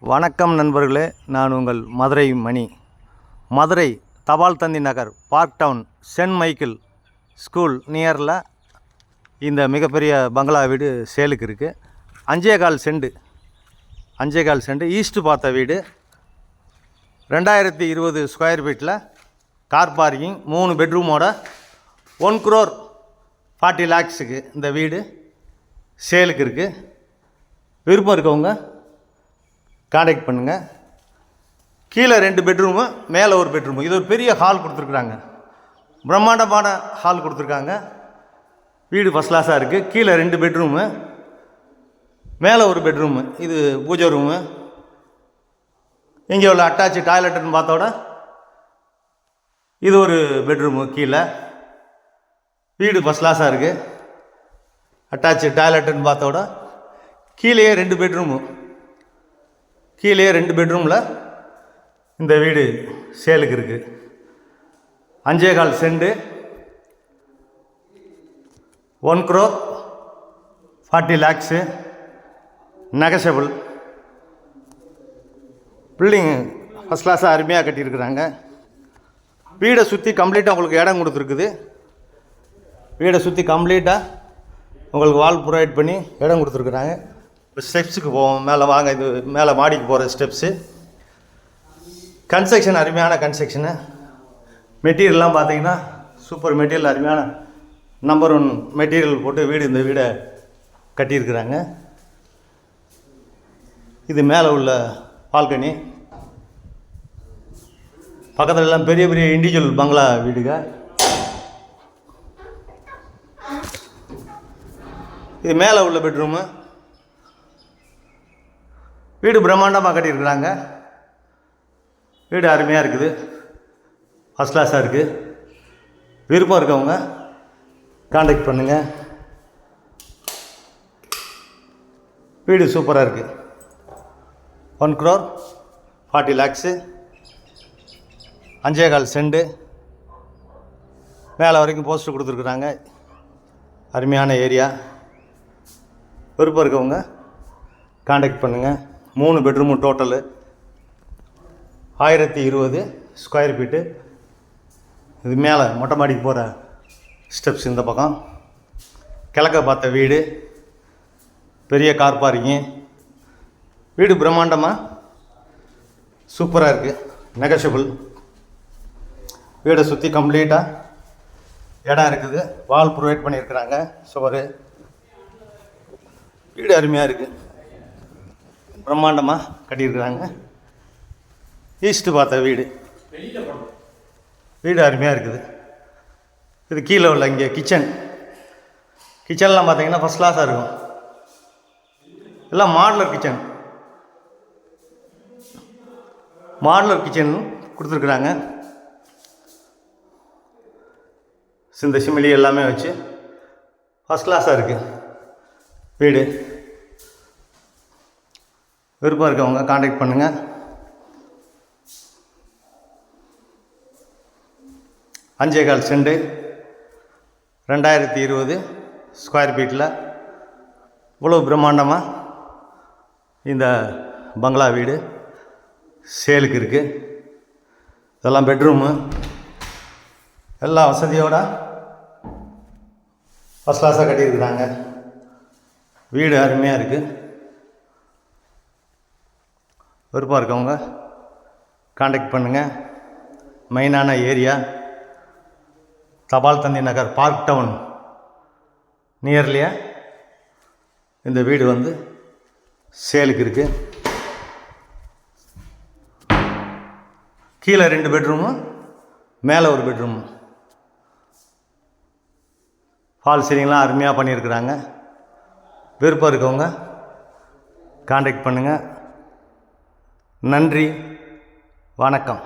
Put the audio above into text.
வணக்கம் நண்பர்களே, நான் உங்கள் Madurai Mani. Madurai Thapal Thanthi Nagar park town saint Michael school நியரில் இந்த மிகப்பெரிய பங்களா வீடு சேலுக்கு இருக்குது. 5.25 சென்ட் ஈஸ்ட்டு பார்த்த வீடு. 2020 ஸ்கொயர் ஃபீட்டில் கார் பார்க்கிங், 3 பெட்ரூமோட 1,40 lakhs இந்த வீடு சேலுக்கு இருக்குது. விருப்பம் இருக்கவங்க கான்டாக்ட் பண்ணுங்கள். கீழே 2 பெட்ரூமு, மேலே ஒரு பெட்ரூமு. இது ஒரு பெரிய ஹால் கொடுத்துருக்குறாங்க, பிரம்மாண்டமான ஹால் கொடுத்துருக்காங்க. வீடு ஃபஸ்ட் கிளாஸாக இருக்குது. கீழே 2 பெட்ரூமு, மேலே ஒரு பெட்ரூமு. இது பூஜை ரூமு. இங்கே உள்ள அட்டாச்சு டாய்லெட்டுன்னு பார்த்தோட இது ஒரு பெட்ரூமு. கீழே வீடு ஃபஸ்ட் கிளாஸாக இருக்குது. அட்டாச்சு டாய்லெட்டுன்னு பார்த்தோட கீழே 2 பெட்ரூமு. கீழே 2 பெட்ரூமில் இந்த வீடு சேலுக்கு இருக்குது. 5.25 சென்ட், 1,40 lakhs, நெகஷபிள். பில்டிங் ஃபஸ்ட் கிளாஸாக அருமையாக கட்டியிருக்கிறாங்க. வீடை சுற்றி கம்ப்ளீட்டாக உங்களுக்கு இடம் கொடுத்துருக்குது. வீடை சுற்றி கம்ப்ளீட்டாக உங்களுக்கு வால் ப்ரொவைட் பண்ணி இடம் கொடுத்துருக்குறாங்க. ஸ்டெப்ஸுக்கு போவோம். மேலே வாங்க, இது மேலே மாடிக்கு போகிற ஸ்டெப்ஸு. கன்ஸ்ட்ரக்ஷன் அருமையான கன்ஸ்ட்ரக்ஷனு. மெட்டீரியல்லாம் பார்த்தீங்கன்னா சூப்பர் மெட்டீரியல், அருமையான நம்பர் 1 மெட்டீரியல் போட்டு இந்த வீடை கட்டியிருக்கிறாங்க. இது மேலே உள்ள பால்கனி. பக்கத்தில் எல்லாம் பெரிய பெரிய இண்டிவிஜுவல் பங்களா வீடுங்க. இது மேலே உள்ள பெட்ரூமு. வீடு பிரம்மாண்டமாக கட்டியிருக்கிறாங்க. வீடு அருமையாக இருக்குது, ஃபஸ்ட் கிளாஸாக இருக்குது. விருப்பம் இருக்கவங்க கான்டாக்ட் பண்ணுங்கள். வீடு சூப்பராக இருக்குது. 1,40 lakhs, 5.25 சென்ட், மேலே வரைக்கும் போஸ்டர் கொடுத்துருக்குறாங்க. அருமையான ஏரியா. விருப்பம் இருக்கவங்க கான்டாக்ட் பண்ணுங்கள். 3 பெட்ரூமு டோட்டலு, 1020 ஸ்கொயர் ஃபீட்டு. இது மேலே மொட்டை மாடிக்கு போகிற ஸ்டெப்ஸ். இந்த பக்கம் கிழக்க பார்த்த வீடு, பெரிய கார் பார்க்கிங்கு. வீடு பிரம்மாண்டமாக சூப்பராக இருக்குது, நெகஷபிள். வீடை சுற்றி கம்ப்ளீட்டாக இடம் இருக்குது. வால் ப்ரொவைட் பண்ணியிருக்கிறாங்க, சுவர். வீடு அருமையாக இருக்குது, பிரம்மாண்டமாக கட்டியிருக்கிறாங்க. ஈஸ்ட்டு பார்த்த வீடு. வீடு அருமையாக இருக்குது. இது கீழே உள்ள இங்கே கிச்சன்லாம் பார்த்தீங்கன்னா ஃபஸ்ட் கிளாஸாக இருக்கும். எல்லாம் மாடுலர் கிச்சன் கொடுத்துருக்குறாங்க. இந்த சிமிலி எல்லாமே வச்சு ஃபஸ்ட் கிளாஸாக இருக்குது வீடு. விருப்பம் இருக்கவங்க கான்டாக்ட் பண்ணுங்கள். 5.25 சென்ட், 2020 ஸ்கொயர் ஃபீட்டில் இவ்வளோ பிரம்மாண்டமாக இந்த பங்களா வீடு சேலுக்கு இருக்குது. இதெல்லாம் பெட்ரூமு, எல்லா வசதியோட ஃபஸ்ட் கிளாஸாக கட்டியிருக்கிறாங்க. வீடு அருமையாக இருக்குது. விருப்பம் இருக்கவங்க கான்டாக்ட் பண்ணுங்கள். மெயினான ஏரியா தபால் தந்தி நகர் பார்க் டவுன் நியர்லியா இந்த வீடு சேலுக்கு இருக்குது. கீழே 2 பெட்ரூமு, மேலே ஒரு பெட்ரூமு. ஃபால் சீலிங்லாம் அருமையாக பண்ணியிருக்கிறாங்க. விருப்பம் இருக்கவங்க கான்டாக்ட் பண்ணுங்கள். நன்றி, வணக்கம்.